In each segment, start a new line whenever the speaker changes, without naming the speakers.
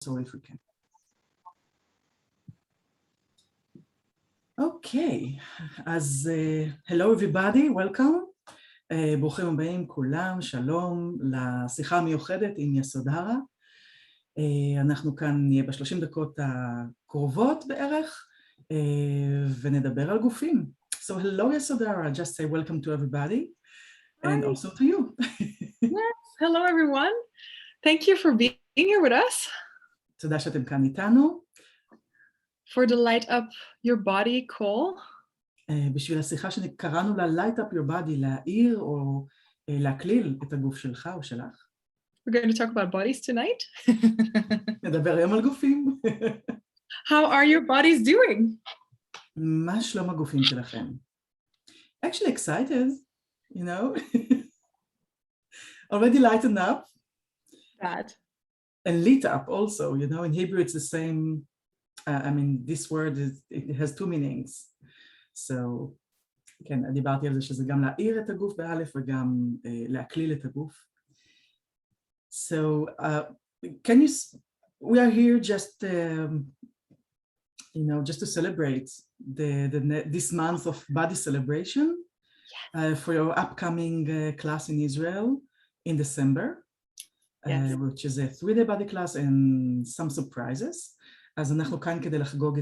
So if we can. Okay, אז hello everybody, welcome. ברוכים הבאים כולם, שלום לשיחה המיוחדת עם יסודהרה. אנחנו כאן נהיה ב-30 דקות הקרובות בערך, ונדבר על גופים. So hello Yasodhara, just say welcome to everybody. Hi. And also to you.
Yes, hello everyone. Thank you for being here with us.
תודה שאתם כאן איתנו.
For the light up your body call.
בשביל השיחה שקראנו לה light up your body, להאיר או להקליל את הגוף שלך או שלך.
We're going to talk about bodies tonight.
נדבר היום על גופים.
How are your bodies doing?
מה שלום הגופים שלכם? Actually excited, you know. Already lightened up.
Bad.
And lit up also, you know. In Hebrew it's the same, I mean, this word, it has two meanings. So, כן, דיברתי על זה שזה גם להאיר את הגוף באלף וגם להקליל את הגוף. So, we are here just, you know, just to celebrate this month of body celebration for your upcoming class in Israel in December, which is a 3-day body class and some surprises. אז אנחנו כאן כדי לחגוג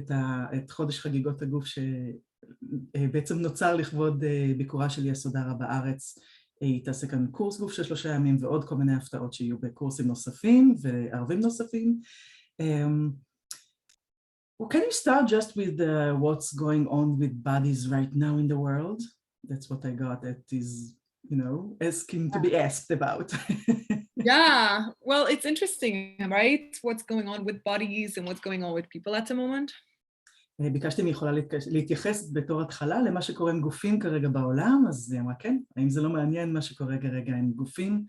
את חודש חגיגות הגוף שבעצם נוצר לכבוד ביקורה של יסודהרה בארץ. היא תעשה כאן קורס גוף של 3 ימים ועוד כל מיני הפתעות שיהיו בקורסים נוספים וערבים נוספים. Can you start just with what's going on with bodies right now in the world? That's what I got that is, you know, asking to be asked about.
Yeah, well, it's interesting, right? What's going on with bodies and what's going on with people at the moment.
ביקשתי מיכולה להתייחס בתור התחלה למה שקורה עם גופים כרגע בעולם, אז היא אמרה כן, האם זה לא מעניין מה שקורה כרגע עם גופים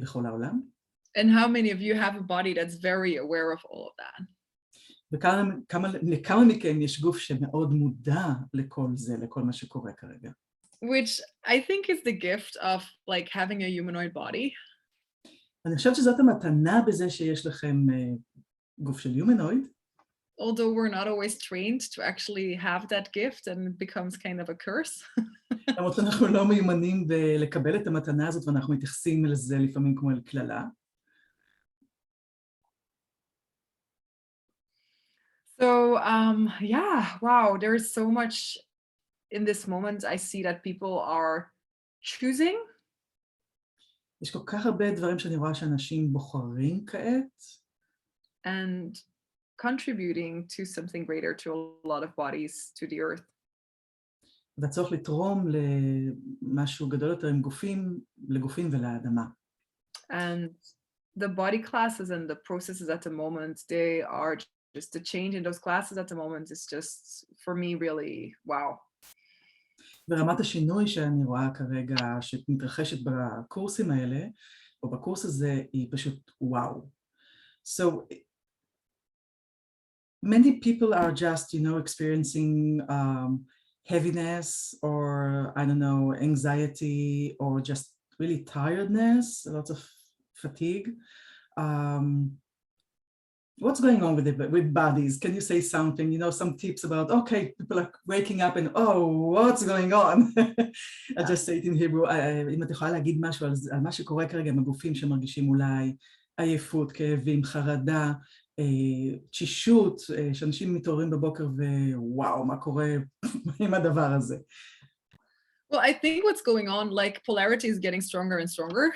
בכל העולם?
And how many of you have a body that's very aware of all of that?
לכמה מכם יש גוף שמאוד מודע לכל זה, לכל מה שקורה כרגע?
Which I think is the gift of like having a humanoid body.
אני חושבת שזאת המתנה בזה שיש לכם גוף של יומנויד.
Although we're not always trained to actually have that gift and it becomes kind of a curse.
למרות שאנחנו לא מיומנים בלקבל את המתנה הזאת ואנחנו מתייחסים לזה לפעמים כמו אל כללה.
So yeah, wow, there is so much in this moment. I see that people are choosing.
יש כל כך הרבה דברים שאני רואה שאנשים בוחרים כעת.
And contributing to something greater to a lot of bodies, to the earth.
והצורך לתרום למשהו גדול יותר עם גופים, לגופים ולאדמה.
And the body classes and the processes at the moment, they are just the change in those classes at the moment is just, for me, really, wow.
ורמת השינוי שאני רואה כרגע שמתרחשת בקורסים האלה, או בקורס הזה, היא פשוט וואו. So, many people are just, you know, experiencing heaviness or, I don't know, anxiety or just really tiredness, lots of fatigue. What's going on with bodies? Can you say something, you know, some tips about, okay, people are waking up and, oh, what's going on? I just say it in Hebrew. אם את יכולה להגיד משהו על מה שקורה כרגע עם הגופים שמרגישים אולי עייפות, כאבים, חרדה, תשישות, שאנשים מתעוררים בבוקר ווואו, מה קורה עם הדבר הזה?
Well, I think what's going on, like polarity is getting stronger and stronger.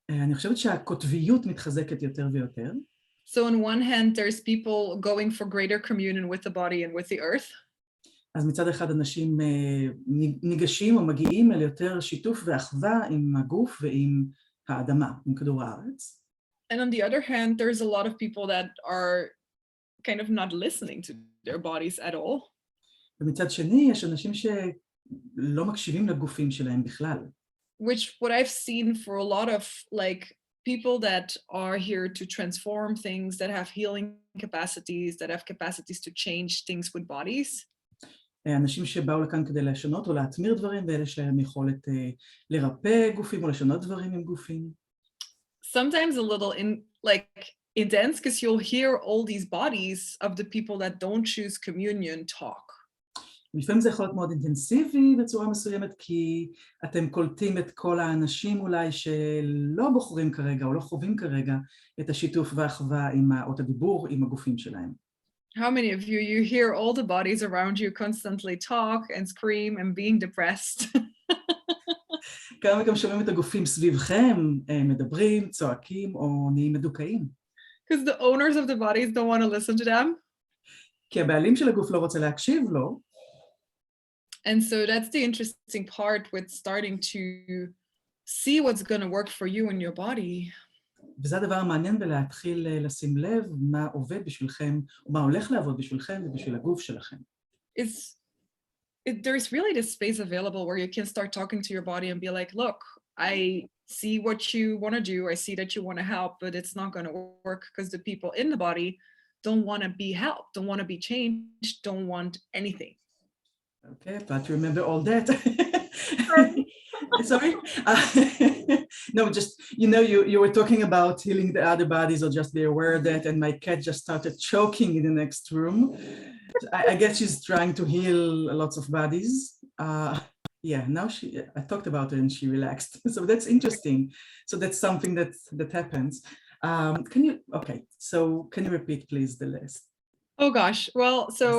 אני חושבת שהקוטביות מתחזקת יותר ויותר.
So on one hand, there's people going for greater communion with the body and with the earth.
אז מצד אחד אנשים ניגשים או מגיעים אל יותר שיתוף ואחווה עם הגוף ועם האדמה, עם כדור הארץ.
And on the other hand, there's a lot of people that are kind of not listening to their bodies at all.
ומצד שני, יש אנשים שלא מקשיבים לגופים שלהם בכלל.
Which what I've seen for a lot of like people that are here to transform things, that have healing capacities, that have capacities to change things with bodies.
אנשים שבאו לכאן כדי לשנות או להתמיר דברים, ואלה שלהם יכולת לרפא גופים או לשנות דברים עם גופים.
Sometimes a little intense because you'll hear all these bodies of the people that don't choose communion talk.
לפעמים זה יכול להיות מאוד אינטנסיבי בצורה מסוימת, כי אתם קולטים את כל האנשים אולי שלא בוחרים כרגע או לא חווים כרגע את השיתוף והאחווה או את הדיבור עם הגופים שלהם.
How many of you hear all the bodies around you constantly talk and scream and being depressed?
כמה גם שומעים את הגופים סביבכם, מדברים, צועקים או נהיים מדוכאים?
Because the owners of the bodies don't want to listen to them.
כי הבעלים של הגוף לא רוצה להקשיב לו.
And so that's the interesting part with starting to see what's going to work for you in your body.
וזה הדבר המעניין בלהתחיל לשים לב מה עובד בשבילכם, או מה הולך לעבוד בשבילכם ובשביל הגוף שלכם.
There's really this space available where you can start talking to your body and be like, look, I see what you want to do. I see that you want to help, but it's not going to work because the people in the body don't want to be helped, don't want to be changed, don't want anything.
Okay, but remember all that. Sorry? No, just, you were talking about healing the other bodies, or just be aware of that, and my cat just started choking in the next room. I guess she's trying to heal lots of bodies. Yeah, now I talked about it and she relaxed. So that's interesting. So that's something that happens. Can you repeat please the list?
Oh gosh, well, so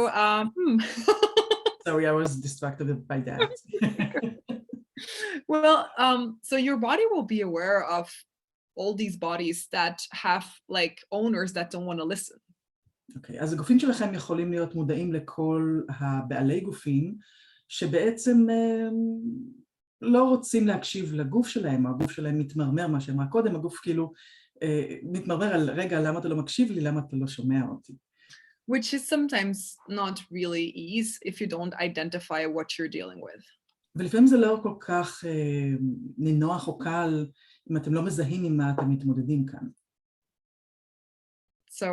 sorry, I was distracted by that.
Well, so your body will be aware of all these bodies that have like owners that don't want to listen.
אוקיי, אז הגופים שלכם יכולים להיות מודעים לכל הבעלי גופים שבעצם לא רוצים להקשיב לגוף שלהם, הגוף שלהם מתמרמר, מה שאמרה קודם, הגוף כאילו מתמרמר על רגע, למה אתה לא מקשיב לי, למה אתה לא שומע אותי.
Which is sometimes not really easy if you don't identify what you're dealing with.
ולפעמים זה לא כל כך נינוח או קל אם אתם לא מזהים עם מה אתם מתמודדים כאן.
So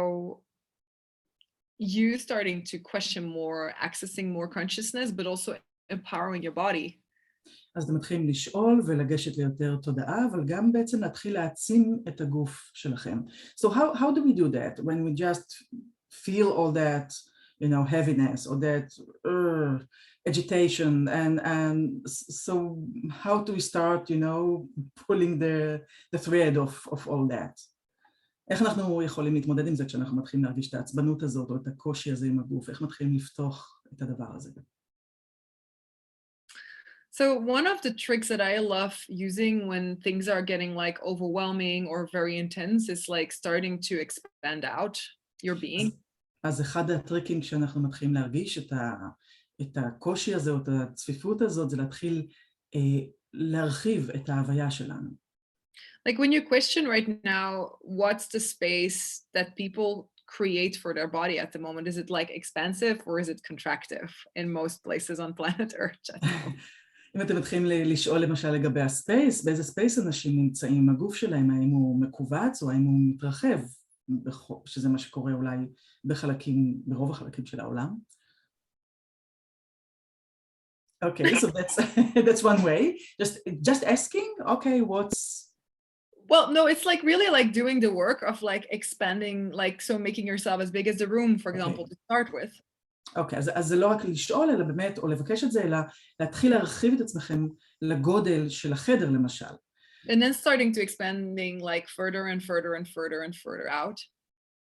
you starting to question more, accessing more consciousness, but also empowering your body.
אז אתם מתחילים לשאול ולגשת ליותר תודעה, אבל גם בעצם להתחיל להעצים את הגוף שלכם. So how do we do that when we just feel all that, heaviness or that agitation, and so how do we start, pulling the thread of all that? איך אנחנו יכולים להתמודד עם זה כשאנחנו מתחילים להרגיש את העצבנות הזאת או את הקושי הזה עם הגוף? איך מתחילים לפתוח את הדבר הזה?
So one of the tricks that I love using when things are getting like overwhelming or very intense is like starting to expand out your being.
אז אחד הטריקים כשאנחנו מתחילים להרגיש את הקושי הזה או את הצפיפות הזאת זה להתחיל להרחיב את ההוויה שלנו.
Like when you question right now, what's the space that people create for their body at the moment? Is it like expansive or is it contractive in most places on planet Earth?
אם אתם מתחילים לשאול למשל לגבי הספייס, באיזה ספייס אנשים נמצאים עם הגוף שלהם, האם הוא מקובץ או האם הוא מתרחב, שזה מה שקורה אולי ברוב החלקים של העולם. Okay, so that's one way. Just asking, okay, what's...
Well, no, it's like really like doing the work of like expanding, like so making yourself as big as the room, for example, to start with.
אוקיי, אז זה לא רק לשאול, אלא באמת, או לבקש את זה, אלא להתחיל להרחיב את עצמכם לגודל של החדר, למשל.
And then starting to expanding like further and further and further and further out.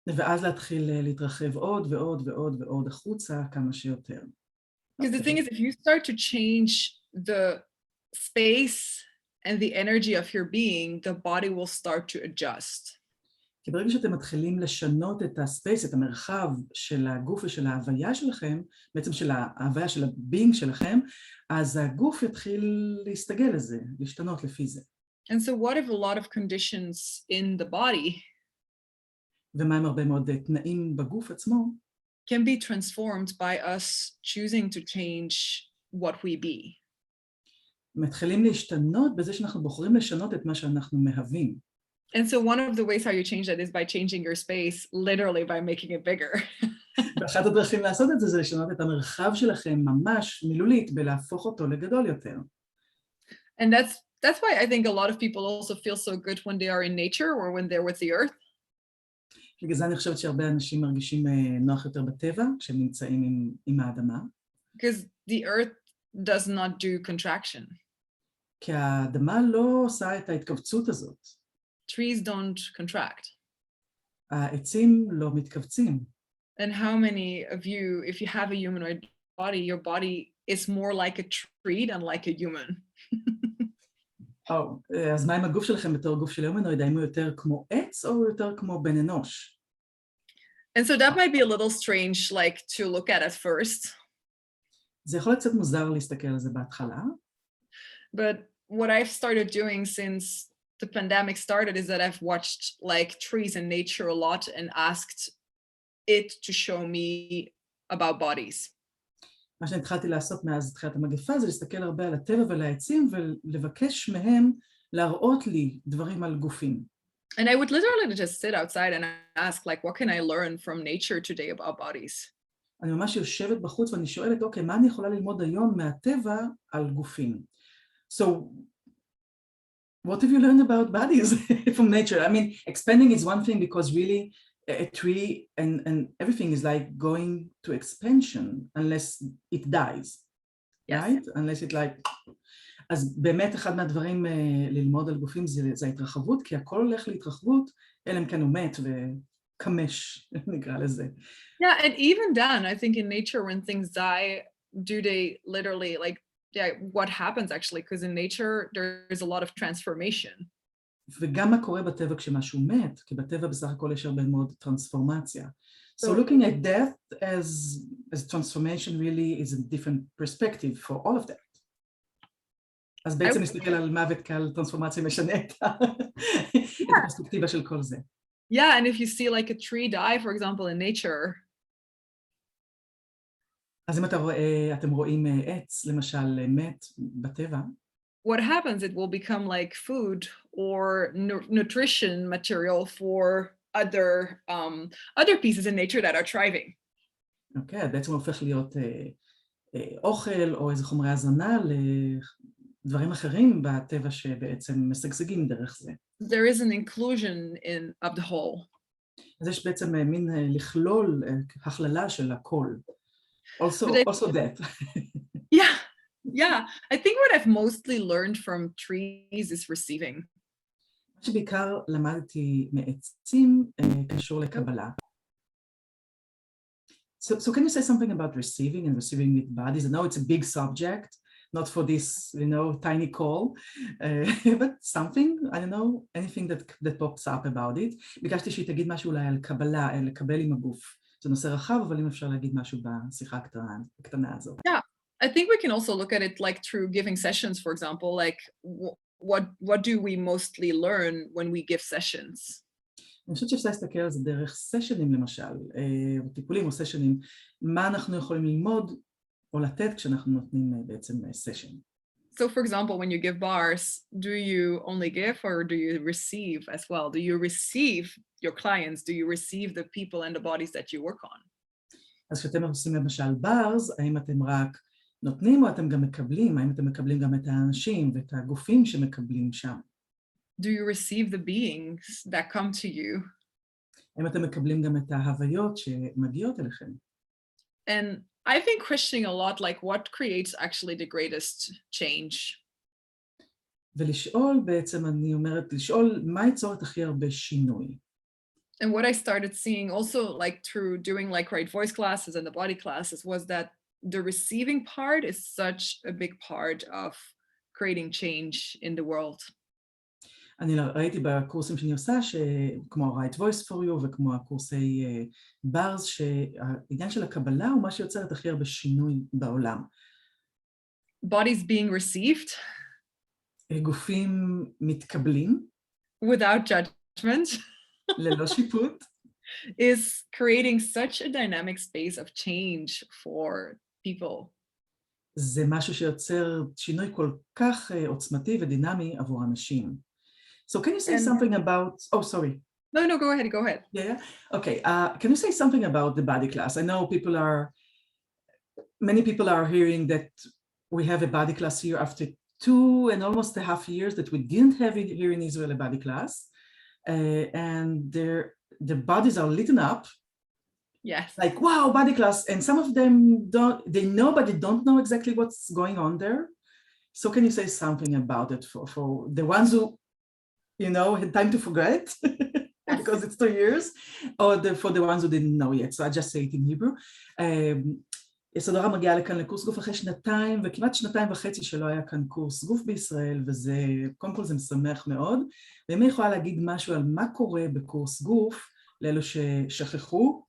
ואז להתחיל להתרחב עוד ועוד ועוד ועוד החוצה כמה שיותר.
Because the thing is, if you start to change the space and the energy of your being, the body will start to adjust.
כי ברגע שאתם מתחילים לשנות את הספייס, את המרחב של הגוף ושל ההוויה שלכם, בעצם של ההוויה של הבינג שלכם, אז הגוף יתחיל להסתגל לזה, להשתנות לפי זה.
And so what if a lot of conditions in the body
ומה עם הרבה מאוד תנאים בגוף עצמו?
Can be transformed by us choosing to change what we be.
מתחילים להשתנות בזה שאנחנו בוחרים לשנות את מה שאנחנו מהווים.
And so one of the ways how you change that is by changing your space, literally by making it bigger.
ואחת הדרכים לעשות את זה זה לשנות את המרחב שלכם ממש מילולית בלהפוך אותו לגדול יותר.
And that's why I think a lot of people also feel so good when they are in nature or when they're with the earth.
בגלל זה אני חושבת שהרבה אנשים מרגישים נוח יותר בטבע, כשהם נמצאים עם האדמה.
Because the earth does not do contraction.
כי האדמה לא עושה את ההתכווצות הזאת.
Trees don't contract.
העצים לא מתכווצים.
And how many of you, if you have a humanoid body, your body is more like a tree than like a human?
אז מה עם הגוף שלכם בתור גוף של הומנואיד? האם הוא יותר כמו עץ או יותר כמו בן אנוש?
And so that might be a little strange, like, to look at first.
זה יכול להיות קצת מוזר להסתכל על זה בהתחלה.
But what I've started doing since the pandemic started is that I've watched like trees and nature a lot and asked it to show me about bodies.
מה שהתחלתי לעשות מאז תחילת המגפה זה להסתכל הרבה על הטבע ועל העצים ולבקש מהם להראות לי דברים על גופים.
And I would literally just sit outside and ask, like, what can I learn from nature today about bodies?
אני ממש יושבת בחוץ ואני שואלת, אוקיי, מה אני יכולה ללמוד היום מהטבע על גופים? So, what have you learned about bodies from nature? I mean, expanding is one thing because really a tree and everything is like going to expansion unless it dies, yes. Right? Unless it like... אז באמת אחד מהדברים ללמוד על גופים זה ההתרחבות, כי הכל הולך להתרחבות, אלא אם כן הוא מת וקמש, נקרא לזה.
Yeah, and even then, I think in nature when things die, do they literally like, yeah, what happens actually? Because in nature there's a lot of transformation.
וגם מה קורה בטבע כשמשהו מת, כי בטבע בסך הכל יש הרבה מאוד טרנספורמציה. So looking at death as transformation really is a different perspective for all of that. אז בעצם נסתכל על מוות כעל טרנספורמציה משנה את הפרספקטיבה של כל זה.
Yeah, and if you see like a tree die, for example, in nature.
אז אם אתם רואים עץ, למשל, מת בטבע.
What happens? It will become like food or nutrition material for other pieces in nature that are thriving.
אוקיי, בעצם הופך להיות אוכל או איזה חומרי הזנה לדברים אחרים בטבע שבעצם משגשגים דרך זה.
There is an inclusion of the whole.
אז יש בעצם מין לכלול, הכללה של הכל. Also that.
Yeah. I think what I've mostly learned from trees is receiving.
מה שבעיקר למדתי מעצים קשור לקבלה. So can you say something about receiving and receiving with bodies? I know it's a big subject, not for this, tiny call, but something, I don't know, anything that pops up about it. ביקשתי שהיא תגיד משהו אולי על קבלה, לקבל עם הגוף. זה נושא רחב, אבל אם אפשר להגיד משהו בשיחה הקטנה הזאת.
Yeah, I think we can also look at it like through giving sessions, for example, like what do we mostly learn when we give sessions?
אני חושבת שאפשר להסתכל על זה דרך סשנים למשל, או טיפולים או סשנים, מה אנחנו יכולים ללמוד או לתת כשאנחנו נותנים בעצם סשן.
So for example, when you give bars, do you only give or do you receive as well? Do you receive your clients? Do you receive the people and the bodies that you work on?
אז כשאתם עושים למשל ברס, האם אתם רק נותנים או אתם גם מקבלים? האם אתם מקבלים גם את האנשים ואת הגופים שמקבלים שם?
Do you receive the beings that come to you?
האם אתם מקבלים גם את ההוויות שמגיעות אליכם?
And I've been questioning a lot, like what creates actually the greatest change?
ולשאול בעצם, אני אומרת, לשאול מה ייצור את הכי הרבה שינוי.
And what I started seeing also like through doing like right voice classes and the body classes was that the receiving part is such a big part of creating change in the world.
אני ראיתי בקורסים שאני עושה, כמו right voice for you וכמו הקורסי ברס, שהעניין של הקבלה הוא מה שיוצר את הכי הרבה שינוי בעולם.
Bodies being received.
גופים מתקבלים.
Without judgment.
ללא שיפוט.
Is creating such a dynamic space of change for people.
זה משהו שיוצר שינוי כל כך עוצמתי ודינמי עבור אנשים. So can you say something about, oh, sorry.
No, go ahead.
Yeah. Okay. Can you say something about the body class? I know many people are hearing that we have a body class here after 2 and almost a half years that we didn't have it here in Israel, a body class. And the bodies are lit up.
Yes.
Like, wow, body class. And some of them they know, but they don't know exactly what's going on there. So can you say something about it for the ones who, had time to forget because it's 2 years, or for the ones who didn't know yet? So I just say it in Hebrew. יסודהרה מגיעה לכאן לקורס גוף אחרי 2 וכמעט 2.5 שלא היה כאן קורס גוף בישראל, וזה, קודם כל זה משמח מאוד. ואם היא יכולה להגיד משהו על מה קורה בקורס גוף, לאלו ששכחו,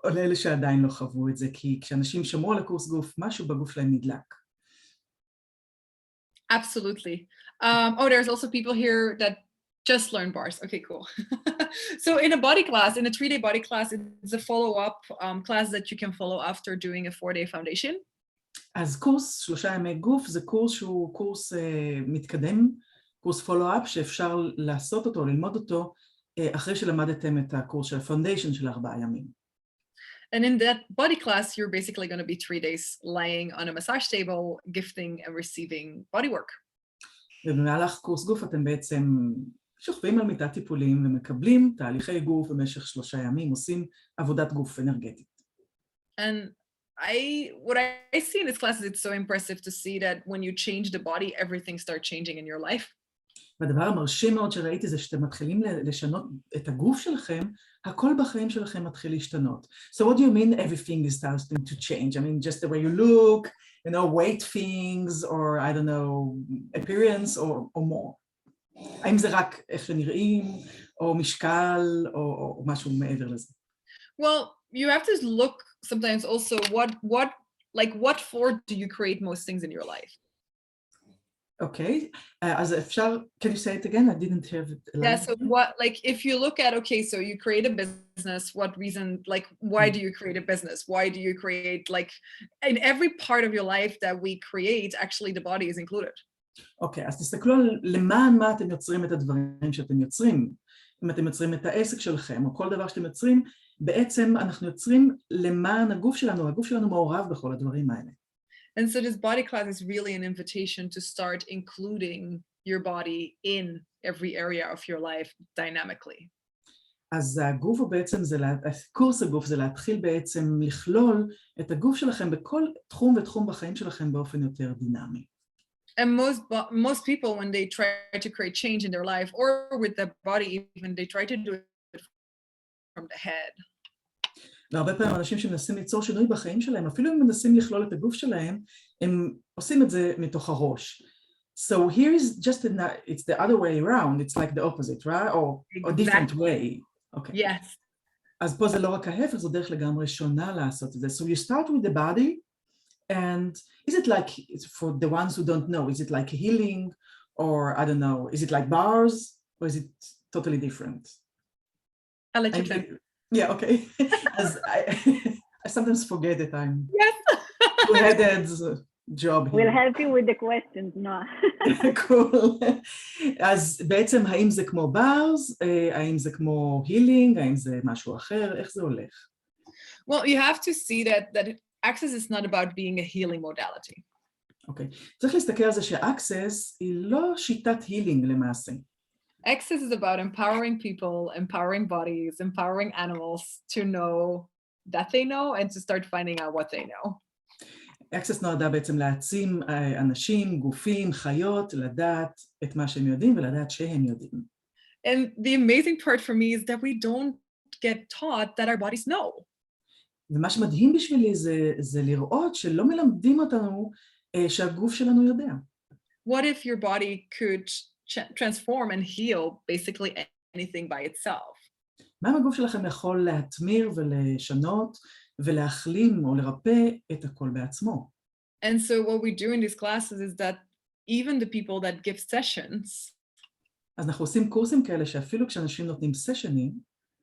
או לאלו שעדיין לא חוו את זה, כי כשאנשים שמעו על הקורס גוף, משהו בגוף להם נדלק.
Absolutely. There's also people here that just learn bars. Okay, cool. So in a body class, in a 3-day body class, it's a follow-up class that you can follow after doing a 4-day foundation.
אז קורס 3 ימי גוף זה קורס שהוא קורס מתקדם, קורס follow-up שאפשר לעשות אותו, ללמוד אותו, אחרי שלמדתם את הקורס של הפאונדיישן של 4 ימים.
And in that body class, you're basically going to be 3 days lying on a massage table, gifting and receiving body work.
ובמהלך קורס גוף אתם בעצם שוכבים על מיטת טיפולים ומקבלים תהליכי גוף במשך 3 ימים, עושים עבודת גוף אנרגטית.
And what I see in this class is it's so impressive to see that when you change the body, everything starts changing in your life.
והדבר המרשים מאוד שראיתי זה שאתם מתחילים לשנות את הגוף שלכם, הכל בחיים שלכם מתחיל להשתנות. So what do you mean everything is starting to change? I mean just the way you look, weight things, or I don't know, appearance or more. האם זה רק איך שנראים, או משקל, או משהו מעבר לזה?
Well, you have to look sometimes also what for do you create most things in your life?
Okay, אז אפשר, can you say it again? I didn't hear it.
Yeah, so if you look at, okay, so you create a business, what reason, why do you create a business? Why do you create, in every part of your life that we create, actually the body is included.
אוקיי, אז תסתכלו על למען מה אתם יוצרים את הדברים שאתם יוצרים. אם אתם יוצרים את העסק שלכם, או כל דבר שאתם יוצרים, בעצם אנחנו יוצרים למען הגוף שלנו מעורב בכל הדברים האלה.
And so this body class is really an invitation to start including your body in every area of your life dynamically.
אז הגוף הוא בעצם, קורס הגוף זה להתחיל בעצם לכלול את הגוף שלכם בכל תחום ותחום בחיים שלכם באופן יותר דינמי.
And most people, when they try to create change in their life or with their body even, they try to do it from the head.
והרבה פעמים אנשים שמנסים ליצור שינוי בחיים שלהם, אפילו אם מנסים לכלול את הגוף שלהם, הם עושים את זה מתוך הראש. So here is just it's the other way around, it's like the opposite, right? Or different way. Okay.
Yes.
אז פה זה לא רק ההפך, זו דרך לגמרי שונה לעשות את זה. So you start with the body, and is it like, for the ones who don't know, is it like healing, or I don't know, is it like bars, or is it totally different?
I'll let you tell.
Yeah, okay. As I sometimes forget that I'm
yes.
two-headed job here.
We'll help you with the questions, Noah.
Cool. אז בעצם האם זה כמו bars, האם זה כמו healing, האם זה משהו אחר, איך זה הולך?
Well, you have to see that Access is not about being a healing modality.
אוקיי. צריך להסתכל על זה ש-Access היא לא שיטת healing למעשה.
Access is about empowering people, empowering bodies, empowering animals to know that they know and to start finding out what they know.
Access נועדה בעצם להעצים אנשים, גופים, חיות, לדעת את מה שהם יודעים ולדעת שהם יודעים.
And the amazing part for me is that we don't get taught that our bodies know.
ומה שמדהים בשבילי זה לראות שלא מלמדים אותנו שהגוף שלנו יודע.
What if your body could transform and heal basically anything by itself?
מה אם הגוף שלכם יכול להתמיר ולשנות ולהחלים או לרפא את הכל בעצמו?
And so what we do in these classes is that even the people that give sessions,
אז אנחנו עושים קורסים כאלה שאפילו כשאנשים נותנים סשנים,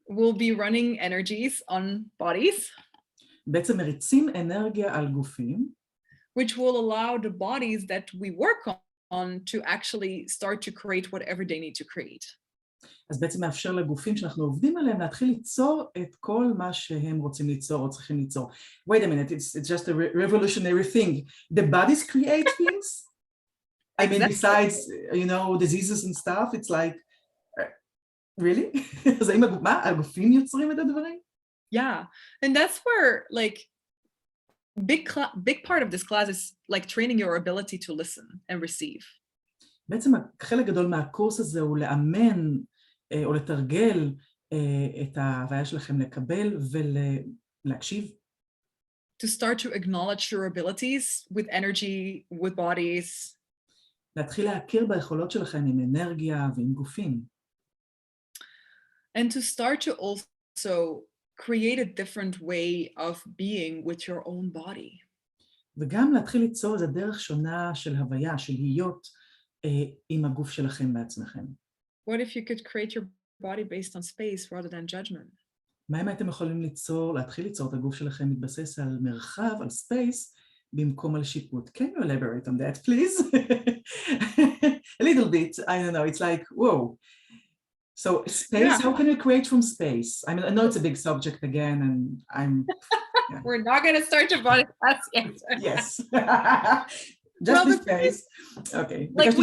will be running energies on bodies,
בעצם מריצים אנרגיה על גופים,
which will allow the bodies that we work on to actually start to create whatever they need to create.
אז בעצם מאפשר לגופים שאנחנו עובדים עליהם להתחיל ליצור את כל מה שהם רוצים ליצור או צריכים ליצור. Wait a minute, it's just a revolutionary thing. The bodies create things? I mean, besides, diseases and stuff, it's like, Really? אז האם הגופים יוצרים את הדברים?
Yeah, and that's where like big part of this class is like training your ability to listen and receive.
בעצם חלק גדול מהקורס הזה הוא לאמן או לתרגל את ההוויה שלכם לקבל ולהקשיב.
To start to acknowledge your abilities with energy, with bodies.
להתחיל להכיר ביכולות שלכם עם אנרגיה ועם גופים.
And to start to also create a different way of being with your own body.
וגם להתחיל ליצור איזו דרך שונה של הוויה, של להיות עם הגוף שלכם בעצמכם.
What if you could create your body based on space rather than judgment?
מה אם הייתם יכולים להתחיל ליצור את הגוף שלכם מתבסס על מרחב, על ספייס, במקום על שיפוט? Can you elaborate on that, please? A little bit, I don't know, it's like, whoa. So space, how can you create from space? I mean, I know it's a big subject again, and I'm... Yeah.
We're not going to start your body class yet.
Yes. Just the space. Okay.
Like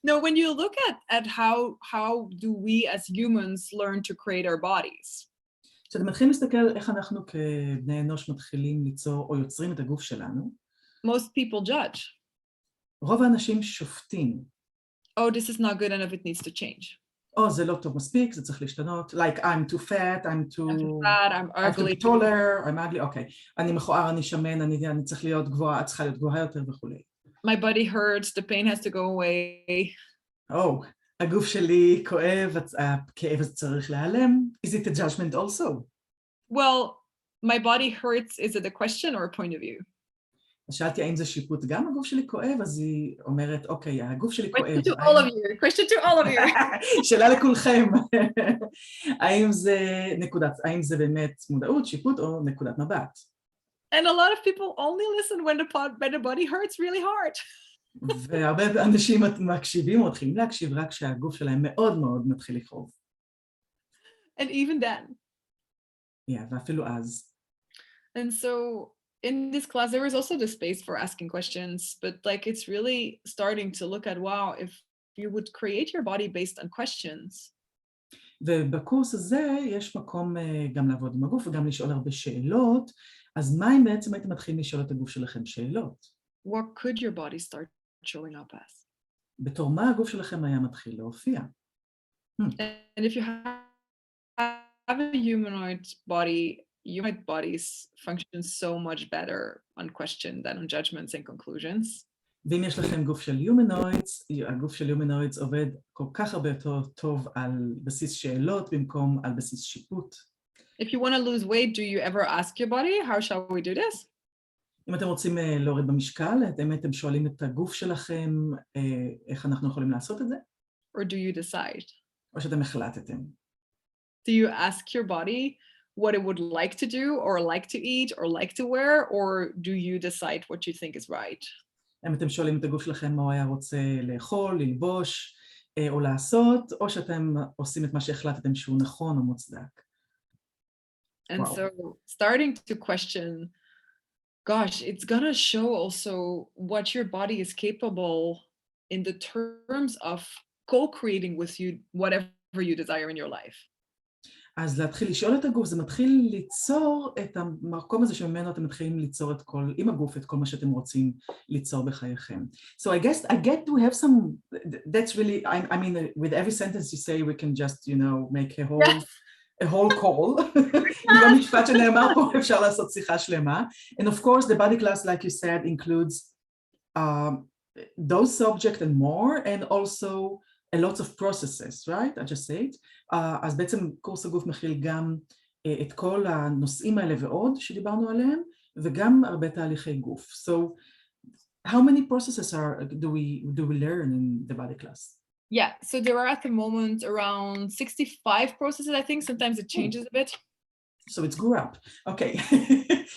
No,
when you look at how do we as humans learn to create our bodies?
כשאתם מתחילים להסתכל איך אנחנו כבני אנוש מתחילים ליצור או יוצרים את הגוף שלנו.
Most people judge.
רוב האנשים שופטים.
Oh, this is not good enough, it needs to change.
זה לא טוב מספיק, זה צריך להשתנות. Like, I'm too fat, I'm too
fat, I'm ugly.
I'm too taller, I'm ugly, אוקיי. אני מכוער, אני שמן, אני צריך להיות גבוהה, את צריכה להיות גבוהה יותר וכולי.
My body hurts, the pain has to go away.
הגוף שלי כואב, הכאב הזה צריך להיעלם. Is it a judgment also?
Well, my body hurts, is it a question or a point of view?
שאלתי האם זה שיפוט, גם הגוף שלי כואב, אז היא אומרת, אוקיי, הגוף שלי כואב.
Question to all of you, question to all of you.
שאלה לכולכם. האם זה באמת מודעות, שיפוט או נקודת מבט?
And a lot of people only listen when the body hurts really hard.
והרבה אנשים מקשיבים או מתחילים להקשיב רק כשהגוף שלהם מאוד מאוד מתחיל לכאוב.
And even then.
ואפילו אז.
And so in this class, there is also the space for asking questions, but like it's really starting to look at, wow, if you would create your body based on questions.
ובקורס הזה יש מקום גם לעבוד עם הגוף וגם לשאול הרבה שאלות, אז מה אם בעצם הייתם מתחילים לשאול את הגוף שלכם שאלות?
What could your body start showing up as?
בתור מה הגוף שלכם היה מתחיל להופיע?
And if you have a humanoid bodies function so much better on question than on judgments and conclusions.
ואם יש לכם גוף של humanoids, הגוף של humanoids עובד כל כך הרבה יותר טוב על בסיס שאלות במקום על בסיס שיפוט.
If you want to lose weight, do you ever ask your body, how shall we do this?
אם אתם רוצים להוריד במשקל, אתם שואלים את הגוף שלכם איך אנחנו יכולים לעשות את זה?
Or do you decide?
או שאתם החלטתם?
Do you ask your body what it would like to do or like to eat or like to wear, or do you decide what you think is right?
אם אתם שואלים את הגוף שלכם מה הוא היה רוצה לאכול, ללבוש או לעשות, או שאתם עושים את מה שהחלטתם שהוא נכון או מוצדק.
And so starting to question, gosh, it's gonna show also what your body is capable in the terms of co-creating with you whatever you desire in your life.
אז להתחיל לשאול את הגוף, זה מתחיל ליצור את המקום הזה שממנו אתם מתחילים ליצור את כל, עם הגוף, את כל מה שאתם רוצים ליצור בחייכם. So I get to have some, that's really, I mean, with every sentence you say, we can just, you know, make a whole call. עם המשפט שנאמר פה אפשר לעשות שיחה שלמה. And of course, the body class, like you said, includes those subjects and more, and also a lot of processes, right? I just said. אז בעצם קורס הגוף מכיל גם את כל הנושאים האלה ועוד שדיברנו עליהם, וגם הרבה תהליכי גוף. So, how many processes do we learn in the body class?
Yeah, so there are at the moment around 65 processes, I think. Sometimes it changes a bit.
So it's grew up. Okay.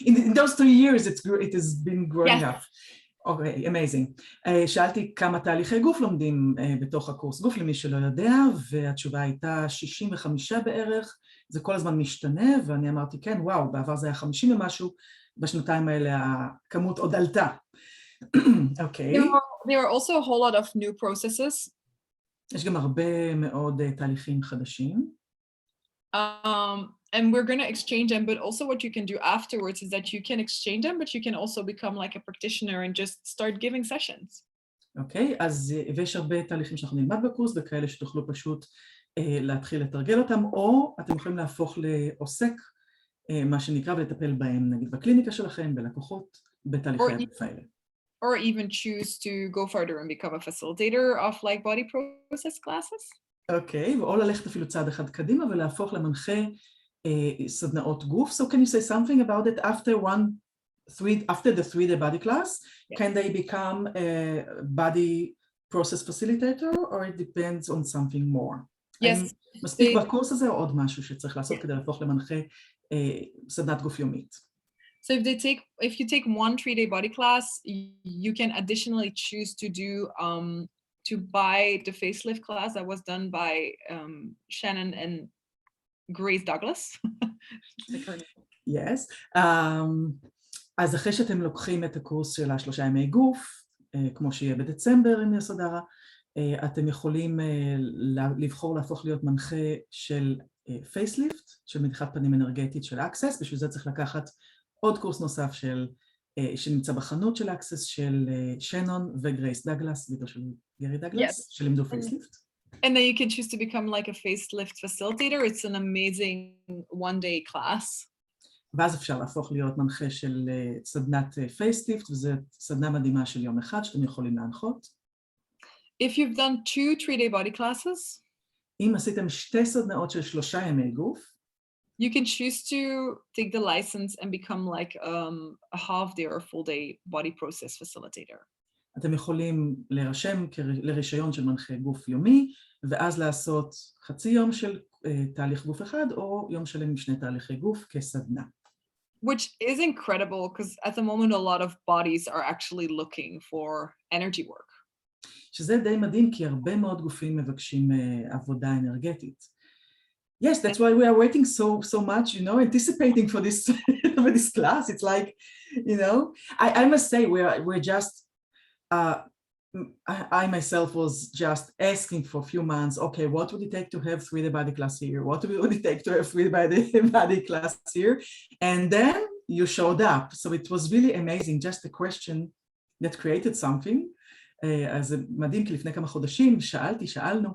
in those 3 years, it has been growing up. אוקיי, amazing. שאלתי כמה תהליכי גוף לומדים בתוך הקורס גוף, למי שלא יודע, והתשובה הייתה 65 בערך, זה כל הזמן משתנה, ואני אמרתי, כן, וואו, בעבר זה היה 50 ומשהו, בשנתיים האלה הכמות עוד עלתה. אוקיי.
There are also a whole lot of new processes.
יש גם הרבה מאוד תהליכים חדשים.
And we're going to exchange them, but also what you can do afterwards is that you can exchange them, but you can also become like a practitioner and just start giving sessions.
אוקיי, אז ויש הרבה תהליכים שאנחנו נלמד בקורס, וכאלה שתוכלו פשוט להתחיל לתרגל אותם, או אתם יכולים להפוך לעוסק, מה שנקרא, ולטפל בהם, נגיד בקליניקה שלכם, בלקוחות, בתהליכי הדף האלה.
Or even choose to go further and become a facilitator of like body process classes.
אוקיי, או ללכת אפילו צעד אחד קדימה ולהפוך למנחה סדנאות גוף. So can you say something about it after the 3-day body class? Yes. Can they become a body process facilitator or it depends on something more?
Yes.
מספיק בקורס הזה או עוד משהו שצריך לעשות כדי להפוך למנחה סדנת גוף יומית?
So if you take one 3-day body class, you can additionally choose to buy the facelift class that was done by Shannon and Grace Douglas.
Yes. אז אחרי שאתם לוקחים את הקורס של 3 ימי גוף, כמו שיהיה בדצמבר עם יסודהרה, אתם יכולים לבחור להפוך להיות מנחה של פייסליפט, של מתיחת פנים אנרגטית של אקסס, בשביל זה צריך לקחת עוד קורס נוסף שנמצא בחנות של אקסס של שנון וגרייס דגלס, וידאו של גרי דגלס, שלימדו פייסליפט.
And then you can choose to become like a facelift facilitator. It's an amazing one-day class.
ואז אפשר להפוך להיות מנחה של סדנת פייסליפט, וזו סדנה מדהימה של יום אחד שאתם יכולים להנחות.
If you've done 2 3-day body classes,
אם עשיתם 2 סדנאות של 3 ימי גוף,
you can choose to take the license and become like a half-day or full-day body process facilitator.
אתם יכולים להירשם לרישיון של מנחה גוף יומי, ואז לעשות חצי יום של תהליך גוף אחד, או יום שלם עם 2 תהליכי גוף כסדנה.
Which is incredible, because at the moment a lot of bodies are actually looking for energy work.
שזה די מדהים, כי הרבה מאוד גופים מבקשים עבודה אנרגטית. Yes, that's why we are waiting so much, you know, anticipating for this for this class. It's like, you know, I must say we're just I myself was just asking for a few months, okay, what would it take to have 3-day body class here? What would it take to have 3-day body class here? And then you showed up. So it was really amazing, just a question that created something. אז זה מדהים, כי לפני כמה חודשים שאלנו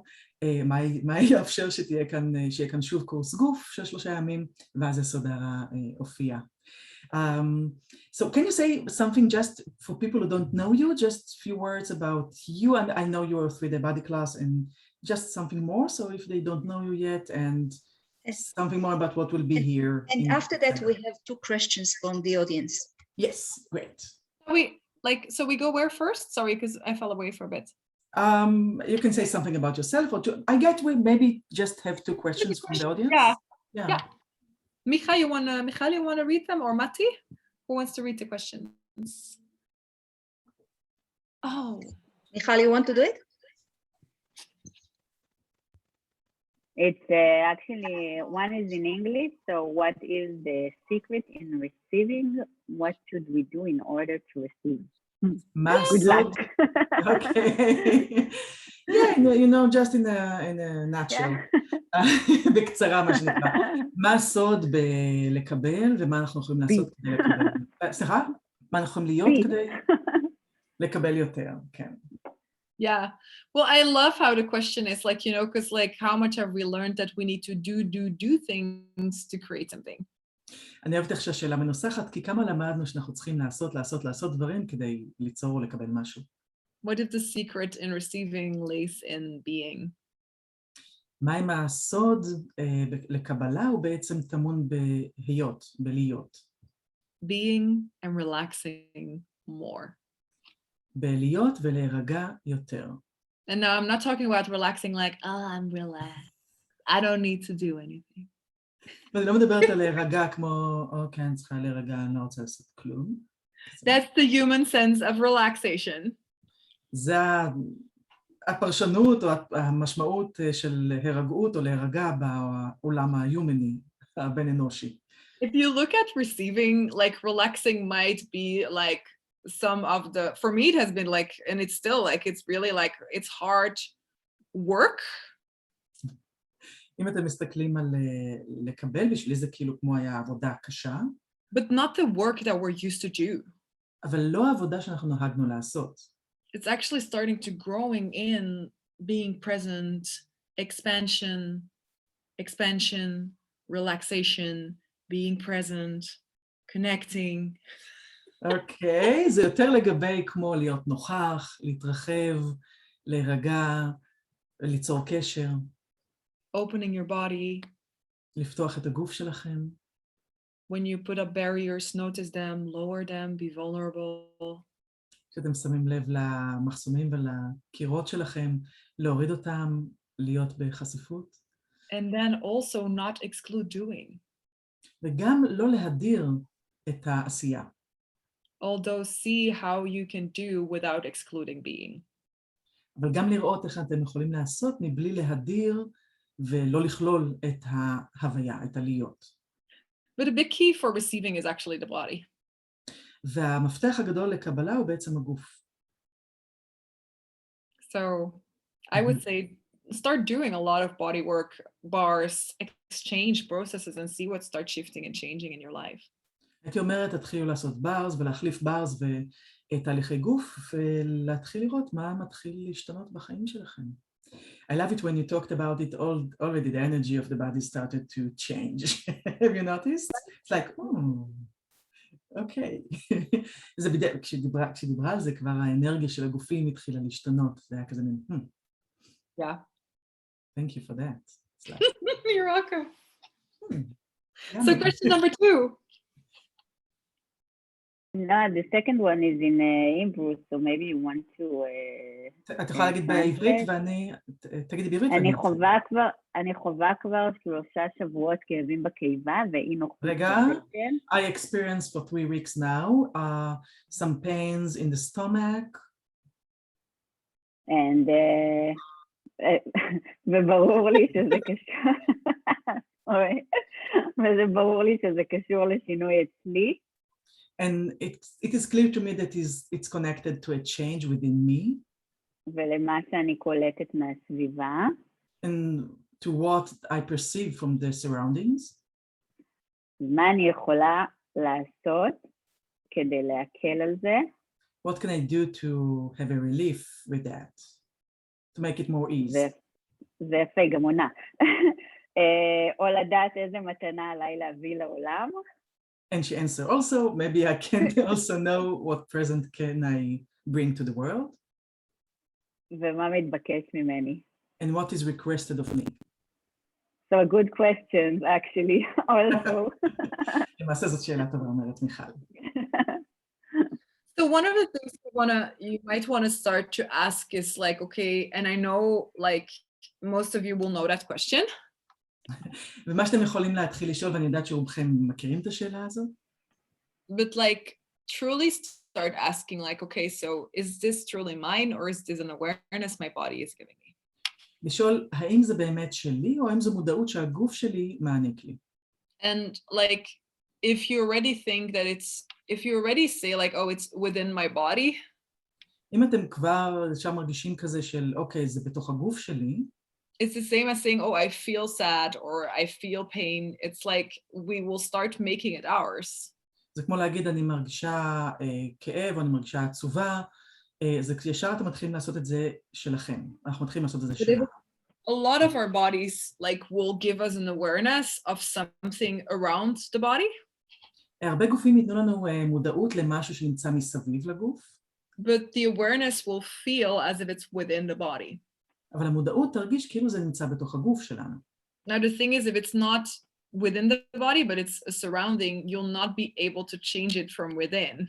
מה יאפשר שיהיה כאן שוב קורס גוף של 3 ימים, ואז יסודהרה הופיעה. So can you say something just for people who don't know you, just a few words about you? And I know you're a 3-day body class and just something more, so if they don't know you yet, and something more about what will be here.
And after that, we have 2 questions from the audience.
Yes, great.
So we go where first? Sorry, because I fell away for a bit.
You can say something about yourself, or I get we maybe just have 2 questions from the audience. Yeah.
Michal, you wanna read them, or Matty? Who wants to read the questions? Oh,
Michal, you want to do it?
It's actually, one is in English. So what is the secret in receiving? What should we do in order to receive? Good luck.
Okay. Yeah, you know, just in a nutshell. בקצרה מה שנקרא. מה הסוד בלקבל ומה אנחנו יכולים לעשות כדי לקבל? סליחה? מה אנחנו יכולים להיות כדי לקבל יותר, כן.
Yeah. Well, I love how the question is like, you know, because like how much have we learned that we need to do things to create something?
אני אוהבת איך שהשאלה מנוסחת, כי כמה למדנו שאנחנו צריכים לעשות דברים כדי ליצור או לקבל משהו.
What is the secret in receiving lays in being?
מה עם הסוד לקבלה הוא בעצם טמון בלהיות.
Being and relaxing more.
בלהיות ולהירגע יותר.
And now I'm not talking about relaxing like, oh, I'm relaxed. I don't need to do anything.
ואני לא מדברת על להירגע כמו, אוקיי, אני צריכה להירגע, אני לא רוצה לעשות כלום.
That's the human sense of relaxation.
זה הפרשנות או המשמעות של הרגעות או להירגע בעולם היומני, הבין אנושי.
If you look at receiving, like relaxing might be like some of the, for me it has been like, and it's still like, it's really like, it's hard work.
אם אתם מסתכלים על לקבל, בשבילי זה כאילו כמו היה עבודה קשה.
But not the work that we're used to do.
אבל לא העבודה שאנחנו נהגנו לעשות.
It's actually starting to growing in being present, expansion, relaxation, being present, connecting.
אוקיי, זה יותר לגבי כמו להיות נוכח, להתרחב, להירגע, ליצור קשר.
Opening your body.
לפתוח את הגוף שלכם.
When you put up barriers, notice them, lower them, be vulnerable.
כשאתם שמים לב למחסומים ולקירות שלכם, להוריד אותם, להיות בחשיפות.
And then also not exclude doing.
וגם לא להדיר את העשייה.
Although see how you can do without excluding being.
אבל גם לראות איך אתם יכולים לעשות מבלי להדיר ולא לכלול את ההוויה, את הלהיות.
But a big key for receiving is actually the body.
והמפתח הגדול לקבלה הוא בעצם הגוף.
So I would say start doing a lot of body work, bars, exchange processes and see what starts shifting and changing in your life.
הייתי אומרת, תתחילו לעשות ברס ולהחליף ברס ותהליכי גוף ולהתחיל לראות מה מתחיל להשתנות בחיים שלכם. I love it when you talked about it already, the energy of the body started to change. Have you noticed? It's like, אוקיי. זה בדיוק, כשדיברה על זה כבר האנרגיה של הגופים התחילה להשתנות, זה היה כזה מין,
Yeah.
Thank you for that. Like,
You're welcome.
Yeah,
So question number 2.
No, the second one is in Hebrew, so maybe you want to...
את יכולה להגיד בעברית ואני... תגידי בעברית.
אני חווה כבר 3 שבועות כאבים בקיבה ואי נוחות.
רגע, I experienced for 3 weeks now some pains in the stomach.
And וברור לי שזה קשור... וזה ברור לי שזה קשור לשינוי אצלי.
And it is clear to me that it's connected to a change within me.
ולמה שאני קולטת מהסביבה.
And to what I perceive from the surroundings.
מה אני יכולה לעשות כדי להקל על זה?
What can I do to have a relief with that? To make it more easy.
זה יפה, גם עונה. או לדעת איזה מתנה עליי להביא לעולם.
And she answered also, maybe I can also know what present can I bring to the world.
ומה מתבקש ממני.
And what is requested of me.
So a good question, actually, also.
למעשה זאת שאלה טובה, אומרת מיכל.
So one of the things you might want to start to ask is like, okay, and I know like most of you will know that question.
ומה שאתם יכולים להתחיל לשאול, ואני יודעת שרובכם מכירים את השאלה הזאת.
But like truly start asking like, okay, so is this truly mine or is this an awareness my body is giving me?
לשאול, האם זה באמת שלי, או האם זו מודעות שהגוף שלי מעניק לי?
And like, if you already think that if you already say like, oh, it's within my body.
אם אתם כבר שם מרגישים כזה של, אוקיי, זה בתוך הגוף שלי.
It's the same as saying, oh, I feel sad or I feel pain. It's like we will start making it ours.
זה כמו להגיד, אני מרגישה כאב, או אני מרגישה עצובה. זה ישר אתם מתחילים לעשות את זה שלכם. אנחנו מתחילים לעשות את זה שלנו.
A lot of our bodies like will give us an awareness of something around the body.
הרבה גופים ייתנו לנו מודעות למשהו שנמצא מסביב לגוף.
But the awareness will feel as if it's within the body.
אבל המודעות תרגיש כאילו זה נמצא בתוך הגוף שלנו.
Now the thing is, if it's not within the body, but it's a surrounding, you'll not be able to change it from within.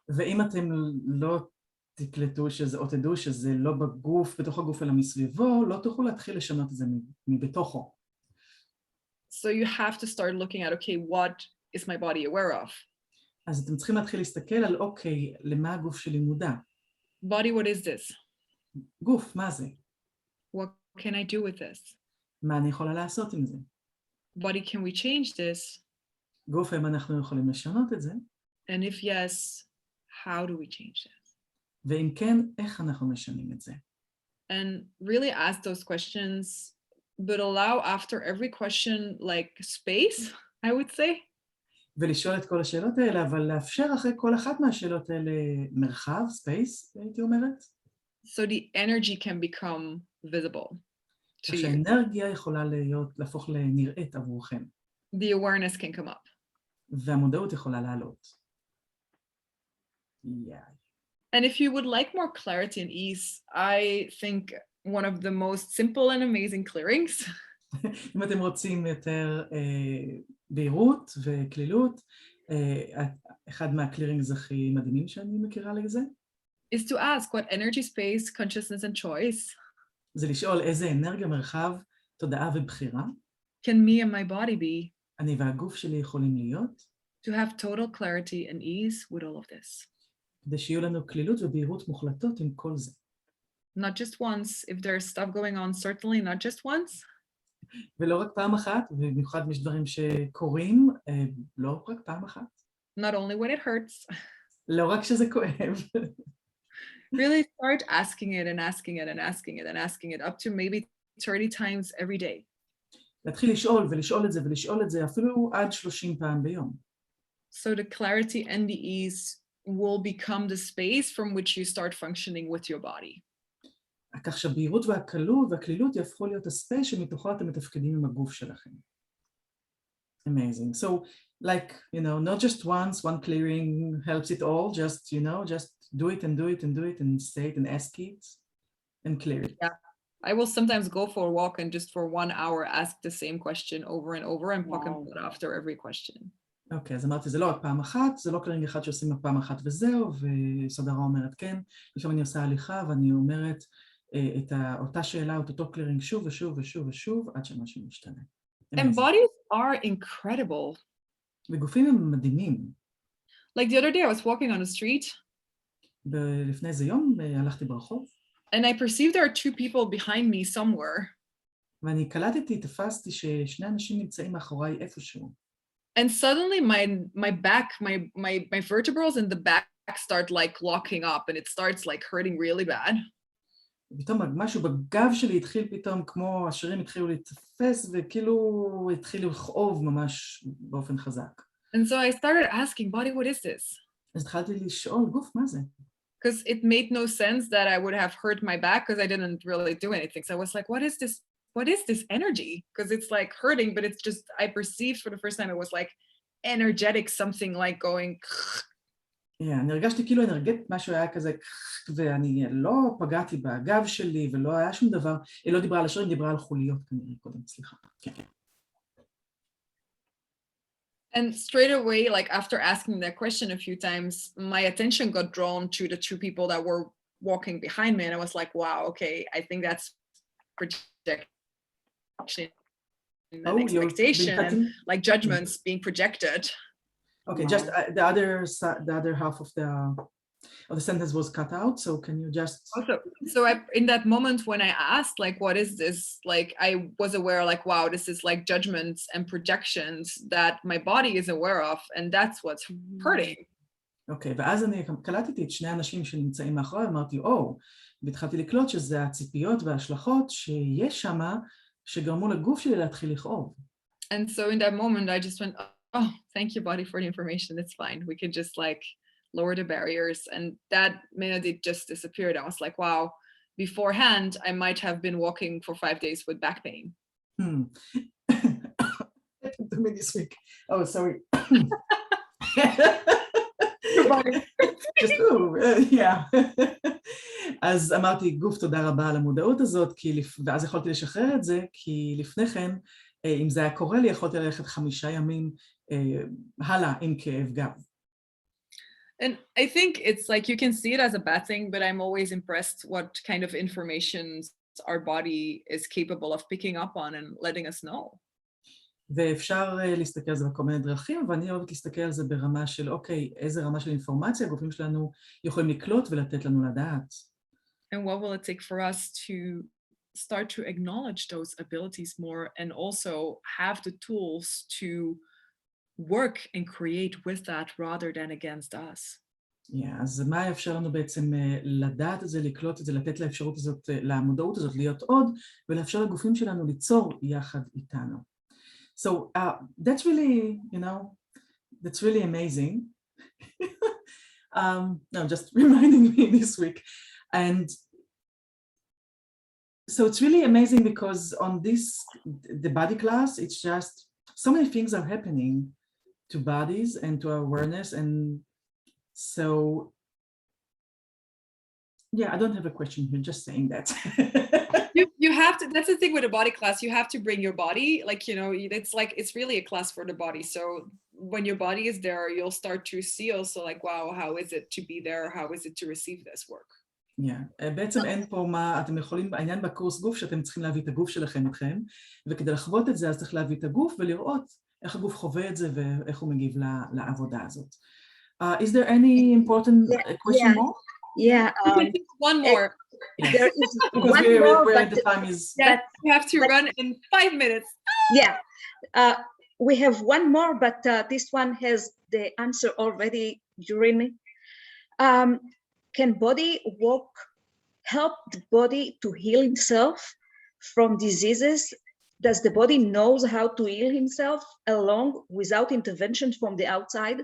ואם אתם לא תקלטו שזה, או תדעו שזה לא בגוף, בתוך הגוף אלא מסביבו, לא תוכלו להתחיל לשנות את זה מבתוכו.
So you have to start looking at, okay, what is my body aware of?
אז אתם צריכים להתחיל להסתכל על, אוקיי, למה הגוף שלי מודע?
Body, what is this?
גוף, מה זה?
What can I do with this?
מה אני יכולה לעשות עם זה?
Body, can we change this?
גוף, האם אנחנו יכולים לשנות את זה?
And if yes, how do we change this?
ואם כן, איך אנחנו משנים את זה?
and really ask those questions, but allow after every question like space, I would say.
ולשאול את כל השאלות האלה, אבל לאפשר אחרי כל אחת מהשאלות האלה מרחב, space, הייתי אומרת.
So the energy can become visible to you.
שהאנרגיה יכולה להפוך לנראית עבורכם.
The awareness can come up.
והמודעות יכולה לעלות. Yeah.
And if you would like more clarity and ease, I think one of the most simple and amazing clearings
אם אתם רוצים יותר בהירות וכלילות, אחד מהקלירינגס הכי מדהימים שאני מכירה לזה,
is to ask what energy, space, consciousness, and choice
זה לשאול איזה אנרגיה, מרחב, תודעה ובחירה
can me and my body be
אני והגוף שלי יכולים להיות,
to have total clarity and ease with all of this.
כדי שיהיו לנו כלילות ובהירות מוחלטות עם כל זה.
Not just once, if there's stuff going on, certainly not just once.
ולא רק פעם אחת, ובמיוחד יש דברים שקורים, לא רק פעם אחת.
Not only when it hurts.
לא רק שזה כואב.
Really start asking it and asking it and asking it and asking it up to maybe 30 times every day.
להתחיל לשאול ולשאול את זה ולשאול את זה אפילו עד 30 פעם ביום.
So the clarity and the ease will become the space from which you start functioning with your body.
כך שהבהירות והקלות והכלילות יהפכו להיות הספייס שמתוכו אתם מתפקדים עם הגוף שלכם. Amazing. So, like, you know, not just once, one clearing helps it all, just, you know, just do it and do it and do it and say it and ask it and clear it.
Yeah. I will sometimes go for a walk and just for 1 hour ask the same question over and over and poke and put after every question.
אוקיי, אז אמרתי, זה לא רק פעם אחת, זה לא קלרינג אחד שעושים פעם אחת וזהו, ויסודהרה אומרת כן, לפעמים אני עושה הליכה ואני אומרת את אותה שאלה, את אותו קלרינג שוב ושוב ושוב ושוב, עד שמשהו משתנה.
And bodies are incredible.
וגופים הם מדהימים.
Like the other day I was walking on the street.
לפני איזה יום הלכתי ברחוב.
And I perceived there are 2 people behind me somewhere.
ואני קלטתי, תפסתי ששני אנשים נמצאים מאחוריי איפשהו.
And suddenly my back, my vertebrals in the back start like locking up and it starts like hurting really bad.
ופתאום משהו בגב שלי התחיל פתאום כמו השרירים התחילו להתפס וכאילו התחילו לכאוב ממש באופן חזק.
And so I started asking, body, what is this?
אז התחלתי לשאול, גוף, מה זה?
Because it made no sense that I would have hurt my back because I didn't really do anything. So I was like, what is this? What is this energy? Because it's like hurting, but it's just, I perceived for the first time, it was like energetic, something like going.
Yeah, אני הרגשתי כאילו אנרגט, משהו היה כזה, ואני לא פגעתי בגב שלי, ולא היה שום דבר, היא לא דיברה על השרירים, דיברה על חוליות כנראה קודם, סליחה. כן.
And straight away, like after asking that question a few times, my attention got drawn to the 2 people that were walking behind me. And I was like, wow, okay, I think that's projection and expectation and like judgments being projected.
Okay, just the other half of the sentence was cut out, so can you just...
Also, so in that moment when I asked, like, what is this? Like, I was aware, like, wow, this is like judgments and projections that my body is aware of, and that's what's hurting.
Okay, ואז אני קלטתי את שני אנשים שנמצאים מאחורי, אמרתי, והתחלתי לקלוט שזה הציפיות וההשלכות שיש שם, שגרמו לגוף שלי להתחיל לכאוב.
And so in that moment, I just went, oh, thank you, body, for the information. It's fine. We can just like lower the barriers. And that minute it just disappeared. I was like, wow, beforehand, I might have been walking for 5 days with back pain.
To me this week. Oh, sorry. Just, yeah. אז אמרתי, גוף, תודה רבה על המודעות הזאת, ואז יכולתי לשחרר את זה, כי לפני כן, אם זה היה קורה לי, יכולתי ללכת 5 ימים הלאה עם כאב גב.
And I think it's like you can see it as a bad thing, but I'm always impressed what kind of information our body is capable of picking up on and letting us know.
ואפשר להסתכל על זה בכל מיני דרכים, ואני אוהבת להסתכל על זה ברמה של, אוקיי, איזה רמה של אינפורמציה הגופים שלנו יכולים לקלוט ולתת לנו לדעת.
And what will it take for us to start to acknowledge those abilities more and also have the tools to work and create with that rather than against us?
אז מה יאפשר לנו בעצם לדעת את זה, לקלוט את זה, לתת לאפשרות הזאת, למודעות הזאת להיות עוד, ולאפשר לגופים שלנו ליצור יחד איתנו. So that's really, that's really amazing. No, just reminding me this week. And so it's really amazing because on the body class, it's just so many things are happening to bodies and to our awareness. And so, yeah, I don't have a question here, just saying that.
You have to, that's the thing with a body class, you have to bring your body, it's really a class for the body. So when your body is there, you'll start to see also wow, how is it to be there? How is it to receive this work?
בעצם אין פה מה, אתם יכולים, העניין בקורס גוף שאתם צריכים להביא את הגוף שלכם איתכם, וכדי לחוות את זה אז צריך להביא את הגוף ולראות איך הגוף חווה את זה ואיך הוא מגיב לעבודה הזאת. Is there any important question more?
Yeah.
One more.
There is
because
one more, but
the time is...
Yeah, we have to run in 5 minutes.
Yeah. We have one more, but this one has the answer already during. Can body work help the body to heal himself from diseases? Does the body knows how to heal himself alone without intervention from the outside?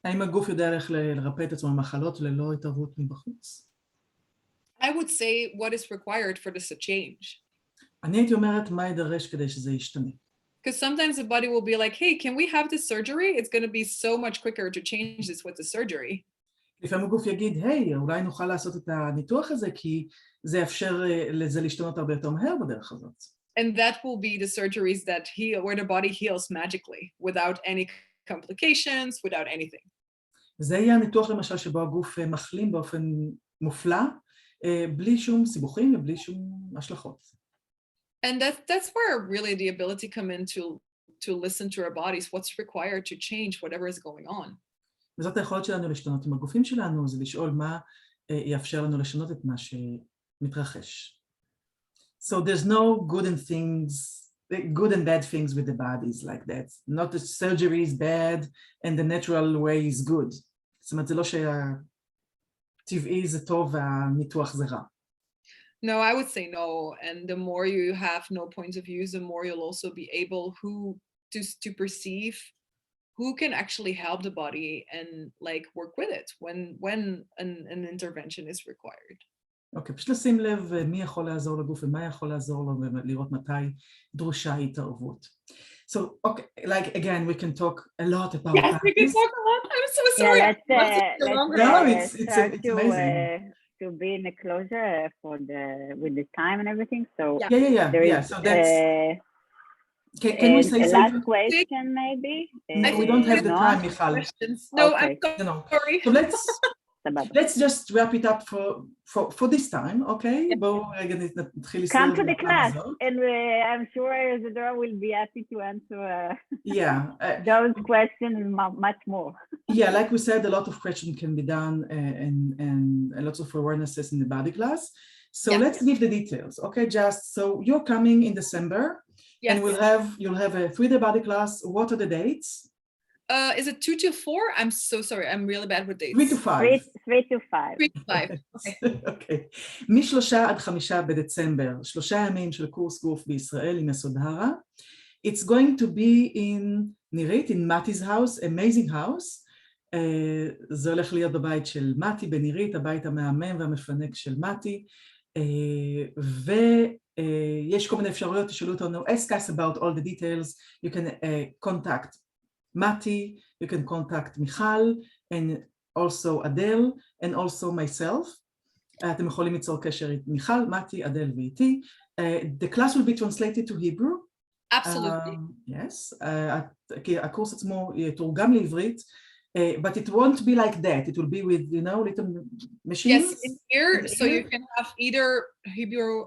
האם הגוף יודע איך לרפא את עצמו ממחלות ללא התערבות מבחוץ?
I would say what is required for this to change.
אני הייתי אומרת מה יידרש כדי שזה ישתנה.
Because sometimes the body will be like, hey, can we have this surgery? It's going to be so much quicker to change this with the surgery.
לפעמים הגוף יגיד, היי, אולי נוכל לעשות את הניתוח הזה, כי זה יאפשר לזה להשתנות הרבה יותר מהר בדרך הזאת.
And that will be the surgeries that heal, where the body heals magically, without any complications, without anything.
זה יהיה הניתוח למשל שבו הגוף מחלים באופן מופלא, בלי שום סיבוכים ובלי שום השלכות.
And that's where really the ability come in to listen to our bodies, what's required to change whatever is going on.
וזאת היכולת שלנו להשתנות עם הגופים שלנו, זה לשאול מה יאפשר לנו לשנות את מה שמתרחש. So there's no good and bad things with the bodies like that. Not that surgery is bad and the natural way is good. זאת אומרת, זה לא שהטבעי זה טוב והניתוח זה רע.
No, I would say no. And the more you have no points of views, the more you'll also be able to perceive who can actually help the body and work with it when an intervention is required.
אוקיי, פשוט לשים לב מי יכול לעזור לגוף ומה יכול לעזור לו ולראות מתי דרושה התערבות. So, okay, again, we can talk a lot about
Yes, we can talk a lot. I'm so sorry.
Let's
it's amazing.
To be in a closure with the time and everything. So
yeah. So that's. Can we say
a
something?
last question, maybe?
We don't have the time, Michal.
No,
okay.
I'm sorry.
So let's just wrap it up for this time, okay?
Come to the class, and I'm sure Yasodhara will be happy to answer those questions much more.
Yeah, like we said, a lot of questions can be done and a lot of awarenesses in the body class. So let's give the details, okay? So you're coming in December, and you'll have a 3-day body class. What are the dates?
Is it 2 to 4? I'm so sorry. I'm really bad with dates.
3 to 5.
3 to 5.
Okay. מ-3 עד 5 בדצמבר, 3 ימים של קורס גוף בישראל עם יסודהרה. It's going to be in נירית, in Matty's house, amazing house. זה הולך להיות בבית של Matty בנירית, הבית המהמם והמפנק של Matty. ויש כל מיני אפשרויות, תשאלו אותנו, ask us about all the details. You can contact Matty, you can contact Michal, and also Adele, and also myself. אתם יכולים ליצור קשר עם מיכל, Matty, Adele ואיתי. The class will be translated to Hebrew.
Absolutely.
Yes. כי הקורס עצמו יתורגם לעברית, but it won't be like that. It will be with, little machines.
Yes, in here, so you can have either Hebrew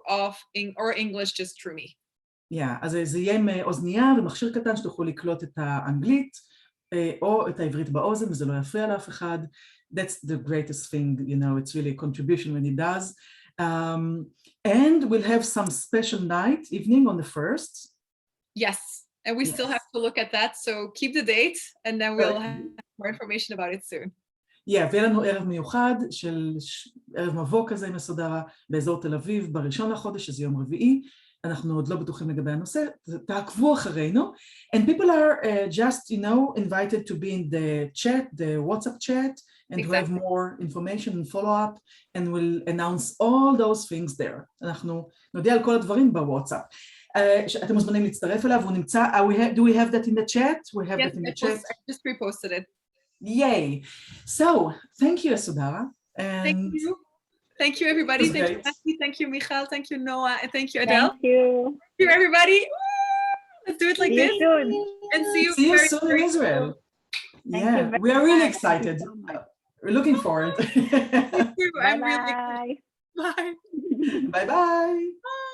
or English just through me.
אז זה יהיה עם אוזנייה ומכשיר קטן שתוכלו לקלוט את האנגלית או את העברית באוזן וזה לא יפריע לאף אחד. That's the greatest thing, it's really a contribution when it does. And we'll have some special night, evening on the 1st.
Yes, and we still have to look at that, so keep the date and then we'll have more information about it soon.
ויהיה לנו ערב מיוחד של ערב מבוא כזה עם יסודהרה באזור תל אביב בראשון לחודש, שזה יום רביעי. אנחנו עוד לא בטוחים לגבי הנושא, תעקבו אחרינו. And people are just, invited to be in the chat, the WhatsApp chat, and to have more information and follow up, and we'll announce all those things there. אנחנו נודיע על כל הדברים בוואטסאפ. אתם מוזמנים להצטרף אליו, הוא נמצא, do we have that in the chat? We have that in the chat.
I just reposted it.
Yay. So, thank you, Yasodhara.
Thank you. Thank you, everybody. Thank you, Matty. Thank you, Michal. Thank you, Noah. And thank you, Adele.
Thank you.
Thank you, everybody. Let's do it like this.
Soon.
And see you
See you soon in Israel. Yeah, we are really excited. We're looking forward.
I'm really excited.
Bye.
Bye.
Bye-bye.
Bye.